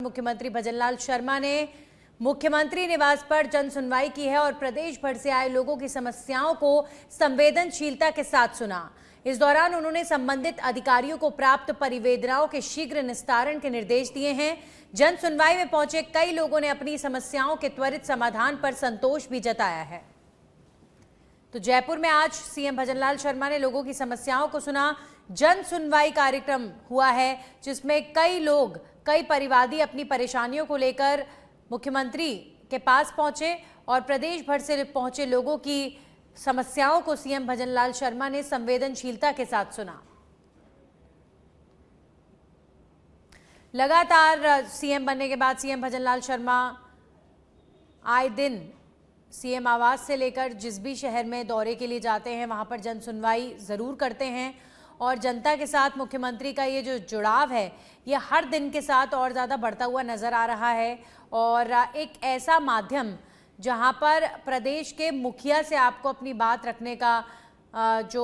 मुख्यमंत्री भजनलाल शर्मा ने मुख्यमंत्री निवास पर जन सुनवाई की है और प्रदेश भर से आए लोगों की समस्याओं को संवेदनशीलता के साथ सुना। इस दौरान उन्होंने संबंधित अधिकारियों को प्राप्त परिवेदनाओं के शीघ्र निस्तारण के निर्देश दिए हैं। जन सुनवाई में पहुंचे कई लोगों ने अपनी समस्याओं के त्वरित समाधान पर संतोष भी जताया है। तो जयपुर में आज सीएम भजनलाल शर्मा ने लोगों की समस्याओं को सुना। जन सुनवाई कार्यक्रम हुआ है जिसमें कई परिवादी अपनी परेशानियों को लेकर मुख्यमंत्री के पास पहुंचे और प्रदेश भर से पहुंचे लोगों की समस्याओं को सीएम भजनलाल शर्मा ने संवेदनशीलता के साथ सुना। लगातार सीएम बनने के बाद सीएम भजनलाल शर्मा आए दिन सीएम आवास से लेकर जिस भी शहर में दौरे के लिए जाते हैं वहां पर जन सुनवाई जरूर करते हैं और जनता के साथ मुख्यमंत्री का ये जो जुड़ाव है ये हर दिन के साथ और ज़्यादा बढ़ता हुआ नज़र आ रहा है। और एक ऐसा माध्यम जहां पर प्रदेश के मुखिया से आपको अपनी बात रखने का जो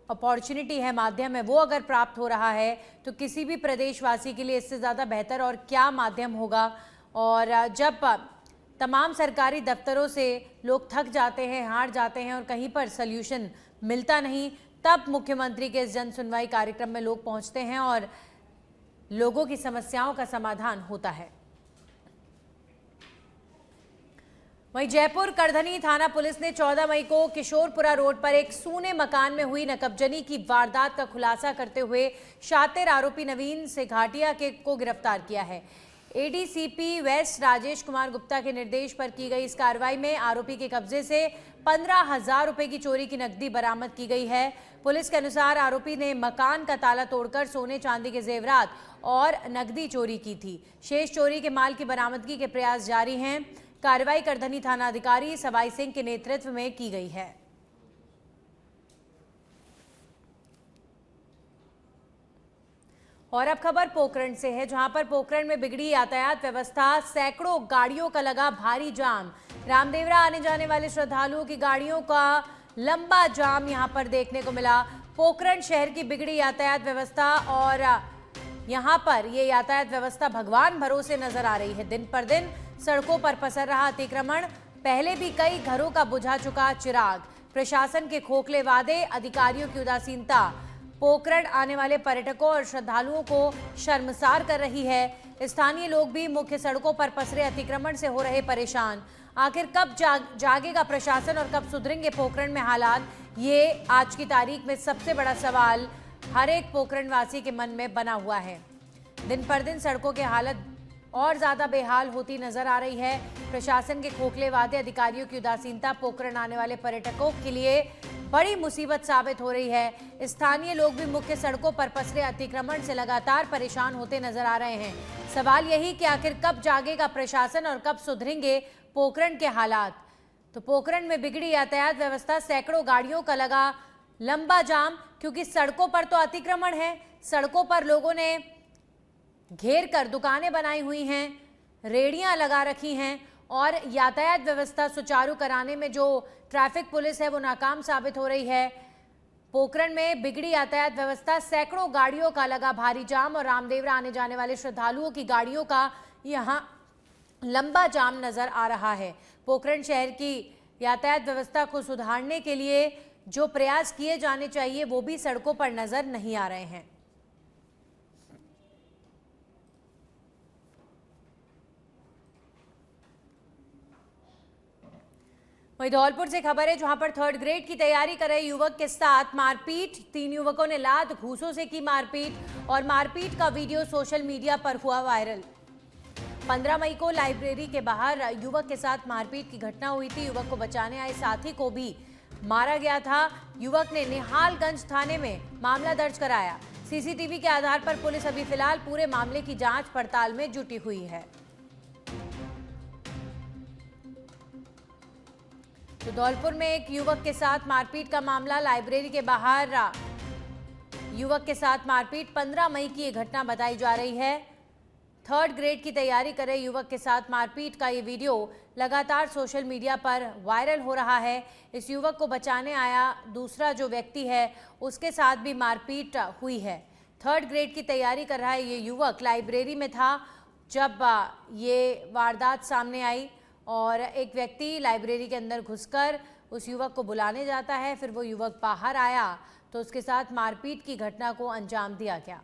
अपॉर्चुनिटी है, माध्यम है, वो अगर प्राप्त हो रहा है तो किसी भी प्रदेशवासी के लिए इससे ज़्यादा बेहतर और क्या माध्यम होगा। और जब तमाम सरकारी दफ्तरों से लोग थक जाते हैं, हार जाते हैं और कहीं पर सल्यूशन मिलता नहीं, तब मुख्यमंत्री के इस जन सुनवाई कार्यक्रम में लोग पहुंचते हैं और लोगों की समस्याओं का समाधान होता है। वहीं जयपुर करधनी थाना पुलिस ने 14 मई को किशोरपुरा रोड पर एक सूने मकान में हुई नकबजनी की वारदात का खुलासा करते हुए शातिर आरोपी नवीन सेघाटिया को गिरफ्तार किया है। एडीसीपी वेस्ट राजेश कुमार गुप्ता के निर्देश पर की गई इस कार्रवाई में आरोपी के कब्जे से 15,000 रुपए की चोरी की नकदी बरामद की गई है। पुलिस के अनुसार आरोपी ने मकान का ताला तोड़कर सोने चांदी के जेवरात और नकदी चोरी की थी। शेष चोरी के माल की बरामदगी के प्रयास जारी हैं। कार्रवाई करधनी थाना अधिकारी सवाई सिंह के नेतृत्व में की गई है। और अब खबर पोखरण से है, जहां पर पोखरण में बिगड़ी यातायात व्यवस्था, सैकड़ों गाड़ियों का लगा भारी जाम। रामदेवरा आने जाने वाले श्रद्धालुओं की गाड़ियों का लंबा जाम यहां पर देखने को मिला। पोखरण शहर की बिगड़ी यातायात व्यवस्था और यहां पर ये यातायात व्यवस्था भगवान भरोसे नजर आ रही है। दिन पर दिन सड़कों पर पसर रहा अतिक्रमण, पहले भी कई घरों का बुझा चुका चिराग, प्रशासन के खोखले वादे, अधिकारियों की उदासीनता पोखरण आने वाले पर्यटकों और श्रद्धालुओं को शर्मसार कर रही है। स्थानीय लोग भी मुख्य सड़कों पर पसरे अतिक्रमण से हो रहे परेशान। आखिर कब जागेगा प्रशासन और कब सुधरेंगे पोखरण में हालात, ये आज की तारीख में सबसे बड़ा सवाल हर एक पोखरण वासी के मन में बना हुआ है। दिन पर दिन सड़कों की हालत और ज्यादा बेहाल होती नजर आ रही है। प्रशासन के खोखले वादे, अधिकारियों की उदासीनता पोखरण आने वाले पर्यटकों के लिए बड़ी मुसीबत साबित हो रही है। स्थानीय लोग भी मुख्य सड़कों पर पसरे अतिक्रमण से लगातार परेशान होते नजर आ रहे हैं। सवाल यही कि आखिर कब जागेगा प्रशासन और कब सुधरेंगे पोखरण के हालात। तो पोखरण में बिगड़ी यातायात व्यवस्था, सैकड़ों गाड़ियों का लगा लंबा जाम, क्योंकि सड़कों पर तो अतिक्रमण है, सड़कों पर लोगों ने घेर कर दुकानें बनाई हुई हैं, रेहड़ियां लगा रखी हैं और यातायात व्यवस्था सुचारू कराने में जो ट्रैफिक पुलिस है वो नाकाम साबित हो रही है। पोखरण में बिगड़ी यातायात व्यवस्था, सैकड़ों गाड़ियों का लगा भारी जाम और रामदेवरा आने जाने वाले श्रद्धालुओं की गाड़ियों का यहां लंबा जाम नजर आ रहा है। पोखरण शहर की यातायात व्यवस्था को सुधारने के लिए जो प्रयास किए जाने चाहिए वो भी सड़कों पर नजर नहीं आ रहे हैं। वहीं धौलपुर से खबर है, जहां पर 3rd ग्रेड की तैयारी कर रहे युवक के साथ मारपीट। 3 युवकों ने लात घूंसों से की मारपीट और मारपीट का वीडियो सोशल मीडिया पर हुआ वायरल। 15 मई को लाइब्रेरी के बाहर युवक के साथ मारपीट की घटना हुई थी। युवक को बचाने आए साथी को भी मारा गया था। युवक ने निहालगंज थाने में मामला दर्ज कराया। सीसीटीवी के आधार पर पुलिस अभी फिलहाल पूरे मामले की जांच पड़ताल में जुटी हुई है। तो धौलपुर में एक युवक के साथ मारपीट का मामला, लाइब्रेरी के बाहर युवक के साथ मारपीट, 15 मई की ये घटना बताई जा रही है। 3rd ग्रेड की तैयारी कर रहे युवक के साथ मारपीट का ये वीडियो लगातार सोशल मीडिया पर वायरल हो रहा है। इस युवक को बचाने आया दूसरा जो व्यक्ति है उसके साथ भी मारपीट हुई है। 3rd ग्रेड की तैयारी कर रहा है ये युवक, लाइब्रेरी में था जब ये वारदात सामने आई और एक व्यक्ति लाइब्रेरी के अंदर घुसकर उस युवक को बुलाने जाता है। फिर वो युवक बाहर आया तो उसके साथ मारपीट की घटना को अंजाम दिया गया।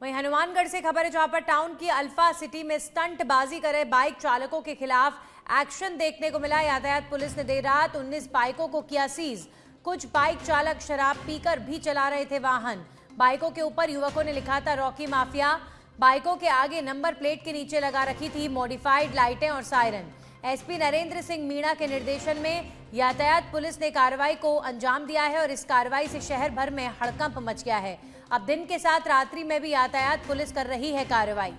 वहीं हनुमानगढ़ से खबर है, जहां पर टाउन की अल्फा सिटी में स्टंटबाजी कर रहे बाइक चालकों के खिलाफ एक्शन देखने को मिला। यातायात पुलिस ने देर रात 19 बाइकों को किया सीज। कुछ बाइक चालक शराब पीकर भी चला रहे थे वाहन। बाइकों के ऊपर युवकों ने लिखा था रॉकी माफिया। बाइकों के आगे नंबर प्लेट के नीचे लगा रखी थी मॉडिफाइड लाइटें और सायरन। एसपी नरेंद्र सिंह मीणा के निर्देशन में यातायात पुलिस ने कार्रवाई को अंजाम दिया है और इस कार्रवाई से शहर भर में हड़कंप मच गया है। अब दिन के साथ रात्रि में भी यातायात पुलिस कर रही है कार्रवाई।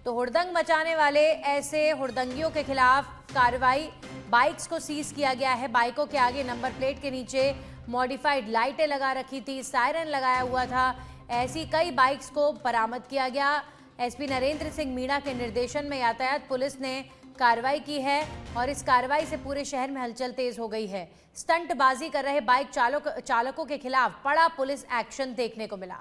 तो हुड़दंग मचाने वाले ऐसे हुड़दंगियों के खिलाफ कार्रवाई। बाइक्स को सीज किया गया है। बाइकों के आगे नंबर प्लेट के नीचे मॉडिफाइड लाइटें लगा रखी थी, सायरन लगाया हुआ था। ऐसी कई बाइक्स को बरामद किया गया। एसपी नरेंद्र सिंह मीणा के निर्देशन में यातायात पुलिस ने कार्रवाई की है और इस कार्रवाई से पूरे शहर में हलचल तेज हो गई है। स्टंटबाजी कर रहे बाइक चालकों के खिलाफ बड़ा पुलिस एक्शन देखने को मिला।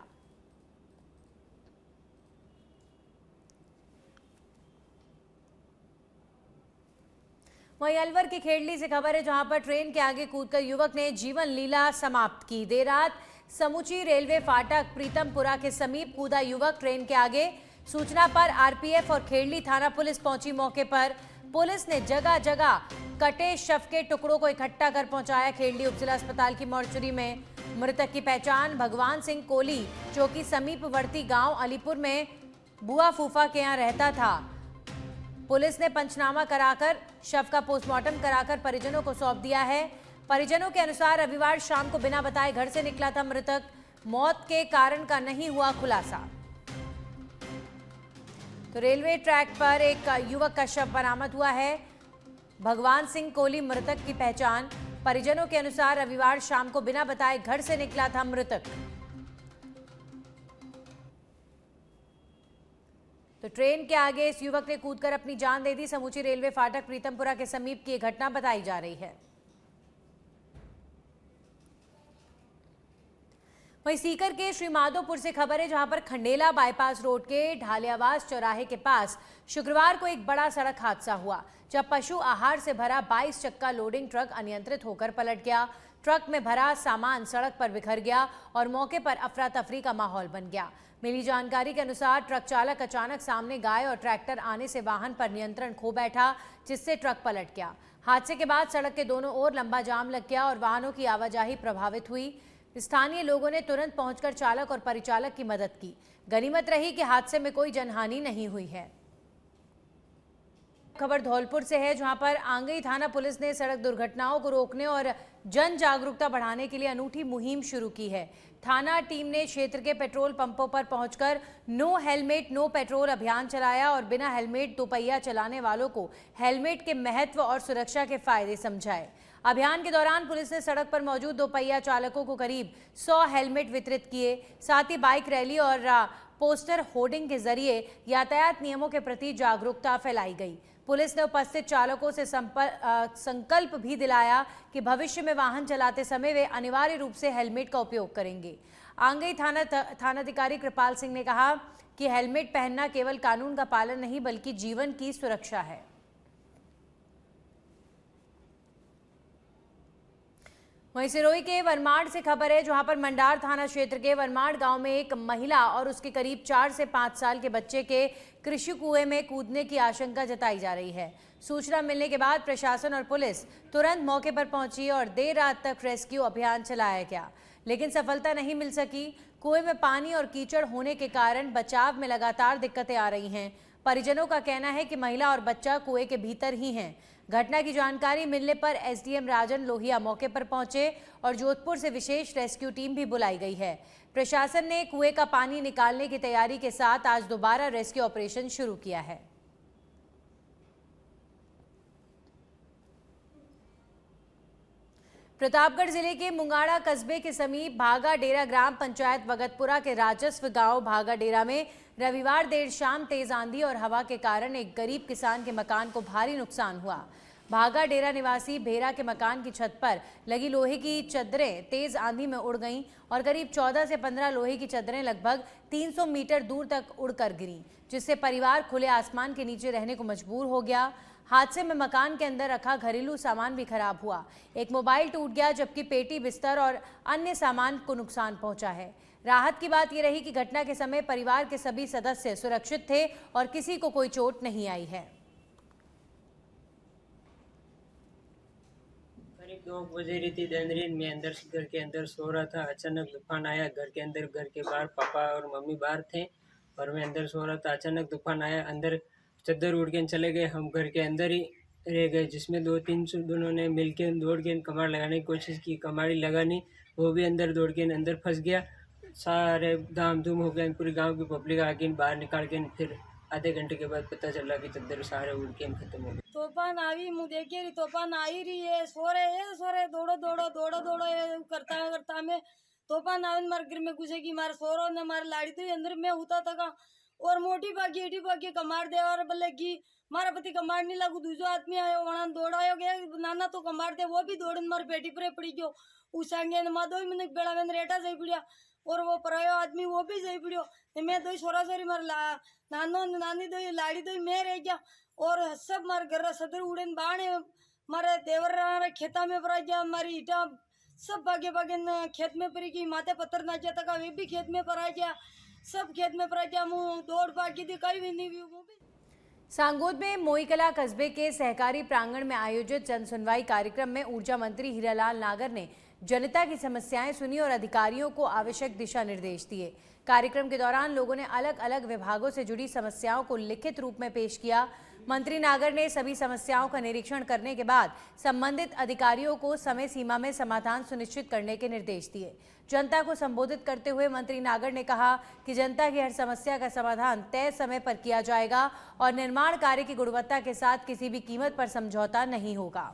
वहीं अलवर की खेड़ली से खबर है, जहां पर ट्रेन के आगे कूदकर युवक ने जीवन लीला समाप्त की। देर रात समूची रेलवे फाटक प्रीतमपुरा के समीप कूदा युवक ट्रेन के आगे। सूचना पर आरपीएफ और खेड़ली थाना पुलिस पहुंची मौके पर। पुलिस ने जगह जगह कटे शव के टुकड़ों को इकट्ठा कर पहुंचाया खेड़ली उपजिला अस्पताल की मॉर्चरी में। मृतक की पहचान भगवान सिंह कोली, जो कि समीपवर्ती गांव अलीपुर में बुआ फूफा के यहां रहता था। पुलिस ने पंचनामा कराकर शव का पोस्टमार्टम कराकर परिजनों को सौंप दिया है। परिजनों के अनुसार रविवार शाम को बिना बताए घर से निकला था मृतक। मौत के कारण का नहीं हुआ खुलासा। तो रेलवे ट्रैक पर एक युवक का शव बरामद हुआ है। भगवान सिंह कोली मृतक की पहचान। परिजनों के अनुसार रविवार शाम को बिना बताए घर से निकला था मृतक। तो ट्रेन के आगे इस युवक ने कूदकर अपनी जान दे दी। समूची रेलवे फाटक प्रीतमपुरा के समीप की घटना बताई जा रही है। वहीं सीकर के श्रीमाधोपुर से खबर है, जहां पर खंडेला बाईपास रोड के ढालियावास चौराहे के पास शुक्रवार को एक बड़ा सड़क हादसा हुआ, जब पशु आहार से भरा 22 चक्का लोडिंग ट्रक अनियंत्रित होकर पलट गया। ट्रक में भरा सामान सड़क पर बिखर गया और मौके पर अफरा तफरी का माहौल बन गया। मिली जानकारी के अनुसार ट्रक चालक अचानक सामने गाय और ट्रैक्टर आने से वाहन पर नियंत्रण खो बैठा, जिससे ट्रक पलट गया। हादसे के बाद सड़क के दोनों ओर लंबा जाम लग गया और वाहनों की आवाजाही प्रभावित हुई। स्थानीय लोगों ने तुरंत पहुंचकर चालक और परिचालक की मदद की। गनीमत रही कि हादसे में कोई जनहानि नहीं हुई है। खबर धौलपुर से है, जहां पर आंगई थाना पुलिस ने सड़क दुर्घटनाओं को रोकने और जन जागरूकता बढ़ाने के लिए अनूठी मुहिम शुरू की है। थाना टीम ने क्षेत्र के पेट्रोल पंपों पर पहुंचकर नो हेलमेट नो पेट्रोल अभियान चलाया और बिना हेलमेट दोपहिया चलाने वालों को हेलमेट के महत्व और सुरक्षा के फायदे समझाए। अभियान के दौरान पुलिस ने सड़क पर मौजूद दोपहिया चालकों को करीब 100 हेलमेट वितरित किए। साथ ही बाइक रैली और पोस्टर होर्डिंग के जरिए यातायात नियमों के प्रति जागरूकता फैलाई गई। पुलिस ने उपस्थित चालकों से संकल्प भी दिलाया कि भविष्य में वाहन चलाते समय वे अनिवार्य रूप से हेलमेट का उपयोग करेंगे। आंगई थानाधिकारी कृपाल सिंह ने कहा कि हेलमेट पहनना केवल कानून का पालन नहीं बल्कि जीवन की सुरक्षा है। वहीं सिरोही के वरमाड़ से खबर है, जहां पर मंडार थाना क्षेत्र के वरमाड़ गांव में एक महिला और उसके करीब 4 से 5 साल के बच्चे के कृषि कुएं में कूदने की आशंका जताई जा रही है। सूचना मिलने के बाद प्रशासन और पुलिस तुरंत मौके पर पहुंची और देर रात तक रेस्क्यू अभियान चलाया गया, लेकिन सफलता नहीं मिल सकी। कुएं में पानी और कीचड़ होने के कारण बचाव में लगातार दिक्कतें आ रही हैं। परिजनों का कहना है कि महिला और बच्चा कुएं के भीतर ही हैं। घटना की जानकारी मिलने पर एसडीएम राजन लोहिया मौके पर पहुंचे और जोधपुर से विशेष रेस्क्यू टीम भी बुलाई गई है। प्रशासन ने कुएं का पानी निकालने की तैयारी के साथ आज दोबारा रेस्क्यू ऑपरेशन शुरू किया है। प्रतापगढ़ जिले के मुंगाड़ा कस्बे के समीप भागा डेरा ग्राम पंचायत भगतपुरा के राजस्व गांव भागा डेरा में रविवार देर शाम तेज आंधी और हवा के कारण एक गरीब किसान के मकान को भारी नुकसान हुआ। भागा डेरा निवासी भेरा के मकान की छत पर लगी लोहे की चद्दरें तेज आंधी में उड़ गईं और करीब 14 से 15 लोहे की चद्दरें लगभग 300 मीटर दूर तक उड़कर गिरीं, जिससे परिवार खुले आसमान के नीचे रहने को मजबूर हो गया। हादसे में मकान के अंदर रखा घरेलू सामान भी खराब हुआ। एक मोबाइल टूट गया, जबकि पेटी, बिस्तर और अन्य सामान को नुकसान पहुंचा है। राहत की बात यह रही कि घटना के समय परिवार के सभी सदस्य सुरक्षित थे और किसी को कोई चोट नहीं आई है। करीब 2 बजे रही थी दिन मैं अंदर घर के अंदर सो रहा था। अचानक तूफान आया घर के अंदर। घर के बाहर पापा और मम्मी बाहर थे और मैं अंदर सो रहा था। अचानक तूफान आया, अंदर चद्दर उड़ के चले गए। हम घर के अंदर ही रह गए, जिसमें 2-3 दोनों ने मिलकर दौड़ के कमाड़ लगाने की कोशिश की। कमाड़ी लगा नहीं, वो भी अंदर दौड़ के अंदर फंस गया। सारे धाम धूम हो गए। पूरी गांव की पब्लिक आके बाहर निकाल के फिर आधे घंटे के बाद पता चला कि चद्दर सारे उड़ के खत्म हो गए। तूफान आई, मुँह देखिए रही तूफान आ ही रही है। सो रहे दौड़ो दौड़ो दौड़ो दौड़ो ये करता में तूफान आवे मारे घर में घुसेगी। मारे सोरो ने मारे लाड़ी तो अंदर में होता था और मोटी भागी एडी भागी कमार दे और बल्लेगी मारा पति कमार नहीं लागू। दूसरो आदमी आयो वहां दौड़ायो गया नाना तो कमार दे, वो भी दौड़न मारे पेटी पर पड़ी गयो। उसांगे मा दो मैंने बेड़ा में रेटा सही पड़िया और वो परायो आदमी वो भी सही पड़ियो। मैं दो सोरा सोरी मार नानो नानी दो लाड़ी दो मैं रह गया और सब मारे घर सदर उड़न बाणे मारे देवर खेता में पड़ा गया। हमारी ईटा सब भागे भागे खेत में पड़ी गई। माथे पत्थर नाचा तक वे भी खेत में पड़ा गया, सब खेत में पड़ा गया। मुँह दौड़ भागी थी कहीं भी नहीं भी। सांगोद में मोईकला कस्बे के सहकारी प्रांगण में आयोजित जन सुनवाई कार्यक्रम में ऊर्जा मंत्री हीरालाल नागर ने जनता की समस्याएं सुनी और अधिकारियों को आवश्यक दिशा निर्देश दिए। कार्यक्रम के दौरान लोगों ने अलग अलग विभागों से जुड़ी समस्याओं को लिखित रूप में पेश किया। मंत्री नागर ने सभी समस्याओं का निरीक्षण करने के बाद संबंधित अधिकारियों को समय सीमा में समाधान सुनिश्चित करने के निर्देश दिए। जनता को संबोधित करते हुए मंत्री नागर ने कहा कि जनता की हर समस्या का समाधान तय समय पर किया जाएगा और निर्माण कार्य की गुणवत्ता के साथ किसी भी कीमत पर समझौता नहीं होगा।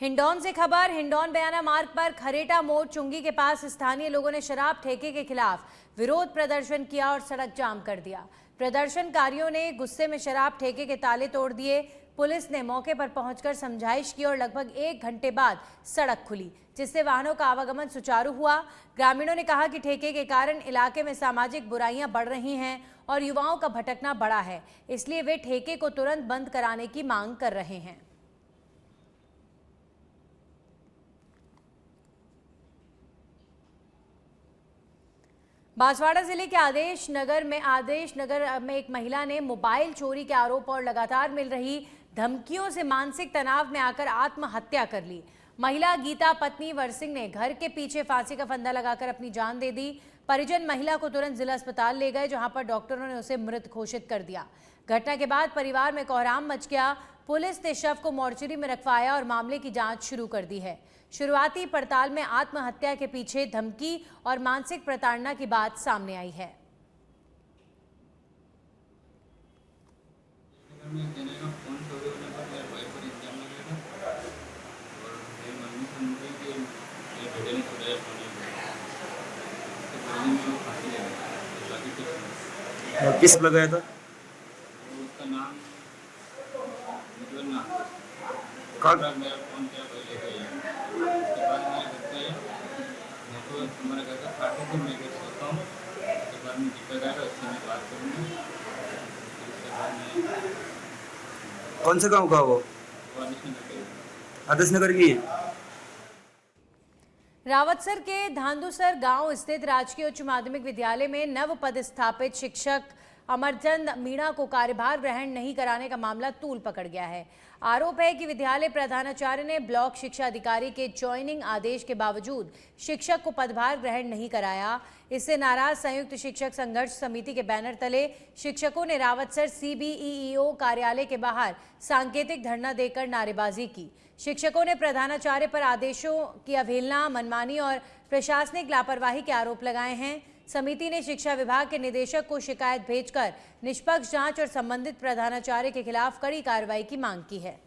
हिंडौन से खबर। हिंडौन बयाना मार्ग पर खरेटा मोड़ चुंगी के पास स्थानीय लोगों ने शराब ठेके के खिलाफ विरोध प्रदर्शन किया और सड़क जाम कर दिया। प्रदर्शनकारियों ने गुस्से में शराब ठेके के ताले तोड़ दिए। पुलिस ने मौके पर पहुंचकर समझाइश की और लगभग 1 घंटे बाद सड़क खुली, जिससे वाहनों का आवागमन सुचारू हुआ। ग्रामीणों ने कहा कि ठेके के कारण इलाके में सामाजिक बुराइयां बढ़ रही हैं और युवाओं का भटकना बढ़ा है, इसलिए वे ठेके को तुरंत बंद कराने की मांग कर रहे हैं। बांसवाड़ा जिले के आदेश नगर में एक महिला ने मोबाइल चोरी के आरोप और लगातार मिल रही धमकियों से मानसिक तनाव में आकर आत्महत्या कर ली। महिला गीता पत्नी वरसिंह ने घर के पीछे फांसी का फंदा लगाकर अपनी जान दे दी। परिजन महिला को तुरंत जिला अस्पताल ले गए, जहां पर डॉक्टरों ने उसे मृत घोषित कर दिया। घटना के बाद परिवार में कोहराम मच गया। पुलिस ने शव को मोर्चरी में रखवाया और मामले की जांच शुरू कर दी है। शुरुआती पड़ताल में आत्महत्या के पीछे धमकी और मानसिक प्रताड़ना की बात सामने आई है। किस लगाया था? उसका नाम कौन? मेरा फोन किया पहले का ही उसके बाद मैं घर पे देखो तुम्हारे घर का खाते थे, मैं घर सोता हूँ। उसके बाद में दीपक आएगा, उससे मैं बात करूँगा। उसके बाद में कौन से गांव का वो? आदेश नगर की। रावतसर के धांधुसर गांव स्थित राजकीय उच्च माध्यमिक विद्यालय में नव पदस्थापित शिक्षक अमरचंद मीणा को कार्यभार ग्रहण नहीं कराने का मामला तूल पकड़ गया है। आरोप है कि विद्यालय प्रधानाचार्य ने ब्लॉक शिक्षा अधिकारी के ज्वाइनिंग आदेश के बावजूद शिक्षक को पदभार ग्रहण नहीं कराया। इससे नाराज संयुक्त शिक्षक संघर्ष समिति के बैनर तले शिक्षकों ने रावतसर CBEEO कार्यालय के बाहर सांकेतिक धरना देकर नारेबाजी की। शिक्षकों ने प्रधानाचार्य पर आदेशों की अवहेलना, मनमानी और प्रशासनिक लापरवाही के आरोप लगाए हैं। समिति ने शिक्षा विभाग के निदेशक को शिकायत भेजकर निष्पक्ष जांच और संबंधित प्रधानाचार्य के खिलाफ कड़ी कार्रवाई की मांग की है।